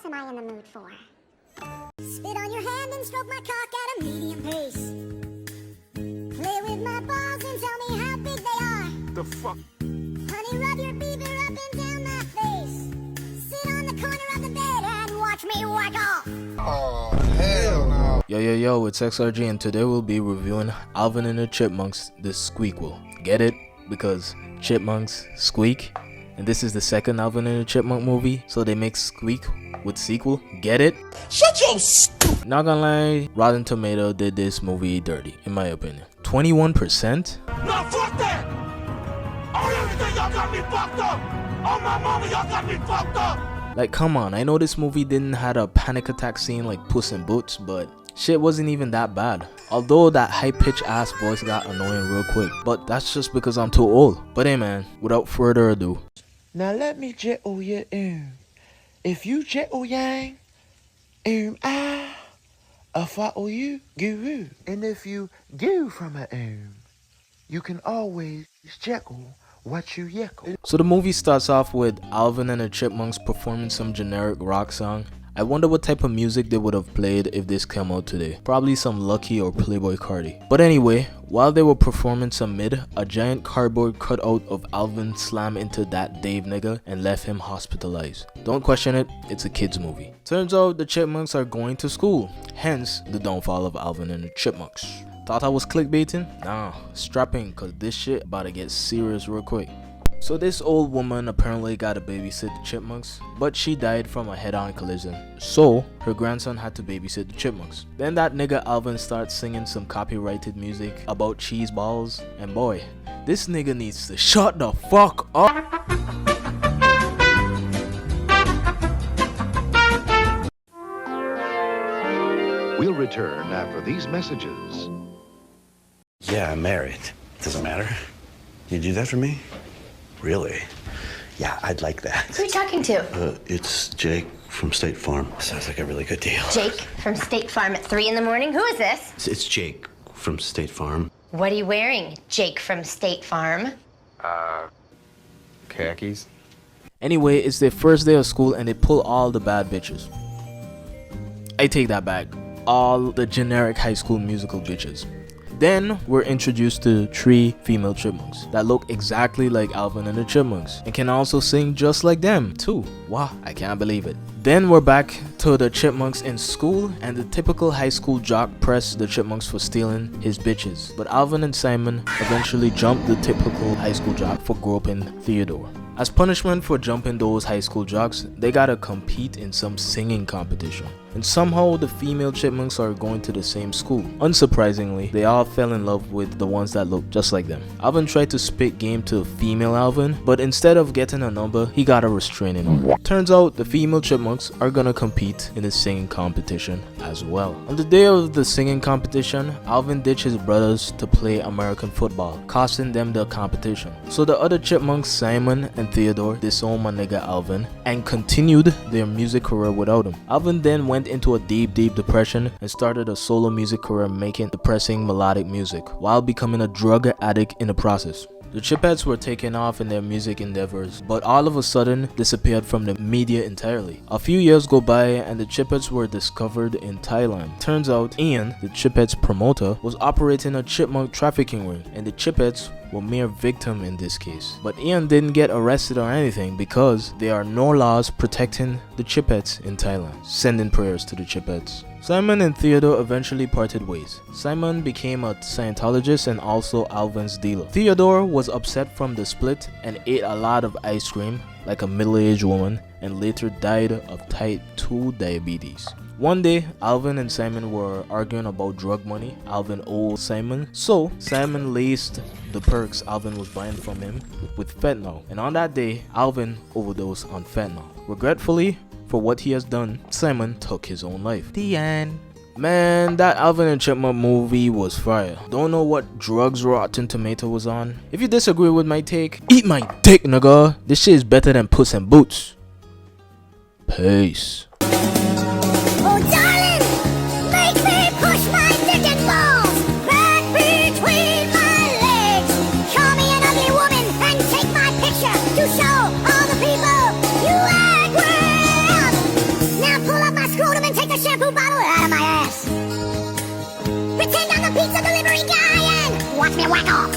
else am I in the mood for? Spit on your hand and stroke my cock at a medium pace. Play with my balls and tell me how big they are. The fuck? Honey, rub your beaver up and down my face. Sit on the corner of the bed and watch me whack off. Oh, hell no. Yo, it's XRG, and today we'll be reviewing Alvin and the Chipmunks, the Squeakquel. Get it? Because chipmunks squeak, and this is the second Alvin and the Chipmunk movie, so they make squeak with sequel. Get it? Shut your Not gonna lie, Rotten Tomato did this movie dirty, in my opinion. 21%? No, fuck that! On everything, y'all got me fucked up! On my mama, y'all got me fucked up! Like, come on, I know this movie didn't have a panic attack scene like Puss in Boots, but shit wasn't even that bad. Although that high-pitched ass voice got annoying real quick, but that's just because I'm too old. But hey man, without further ado. Now let me jiggle your If you jiggle yang, I follow you, guru. And if you go from a you can always jiggle what you yickle. So the movie starts off with Alvin and the Chipmunks performing some generic rock song. I wonder what type of music they would have played if this came out today. Probably some Lucky or Playboy Cardi. But anyway, while they were performing some mid, a giant cardboard cutout of Alvin slammed into that Dave nigga and left him hospitalized. Don't question it, it's a kids movie. Turns out the Chipmunks are going to school, hence the downfall of Alvin and the Chipmunks. Thought I was clickbaiting? Nah, strap in, cause this shit about to get serious real quick. So this old woman apparently got to babysit the chipmunks, but she died from a head-on collision. So her grandson had to babysit the chipmunks. Then that nigga Alvin starts singing some copyrighted music about cheese balls, and boy, this nigga needs to shut the fuck up. We'll return after these messages. Yeah, I'm married. Doesn't matter. You do that for me? Really? Yeah, I'd like that. Who are you talking to? It's Jake from State Farm. Sounds like a really good deal. Jake from State Farm at 3 in the morning? Who is this? It's Jake from State Farm. What are you wearing, Jake from State Farm? Khakis. Anyway, it's their first day of school and they pull all the bad bitches. I take that back. All the generic high school musical bitches. Then we're introduced to 3 female chipmunks that look exactly like Alvin and the Chipmunks and can also sing just like them too. Wow, I can't believe it. Then we're back to the chipmunks in school, and the typical high school jock pressed the chipmunks for stealing his bitches. But Alvin and Simon eventually jumped the typical high school jock for groping Theodore. As punishment for jumping those high school jocks, they gotta compete in some singing competition. And somehow the female chipmunks are going to the same school. Unsurprisingly, they all fell in love with the ones that look just like them. Alvin tried to spit game to female Alvin, but instead of getting a number, he got a restraining order. Turns out the female chipmunks are gonna compete in the singing competition as well. On the day of the singing competition, Alvin ditched his brothers to play American football, costing them the competition. So the other chipmunks, Simon and Theodore, disowned my nigga Alvin and continued their music career without him. Alvin then went into a deep depression and started a solo music career making depressing melodic music while becoming a drug addict in the process. The Chipettes were taken off in their music endeavors, but all of a sudden disappeared from the media entirely. A few years go by and the Chipettes were discovered in Thailand. Turns out Ian, the Chipettes promoter, was operating a chipmunk trafficking ring, and the Chipettes were mere victim in this case. But Ian didn't get arrested or anything because there are no laws protecting the Chipettes in Thailand. Sending prayers to the Chipettes. Simon and Theodore eventually parted ways. Simon became a Scientologist and also Alvin's dealer. Theodore was upset from the split and ate a lot of ice cream like a middle-aged woman and later died of type 2 diabetes. One day, Alvin and Simon were arguing about drug money. Alvin owed Simon, so Simon laced the perks Alvin was buying from him with fentanyl. And on that day, Alvin overdosed on fentanyl. Regretfully, for what he has done, Simon took his own life. The end. Man, that Alvin and Chipmunk movie was fire. Don't know what drugs Rotten Tomato was on. If you disagree with my take, eat my dick, nigga. This shit is better than Puss in Boots. Peace. Oh, darling, make me push my dick and balls back between my legs. Call me an ugly woman and take my picture to show all the people you agree. Now scrotum and take the shampoo bottle out of my ass. Pretend I'm the pizza delivery guy and watch me whack off.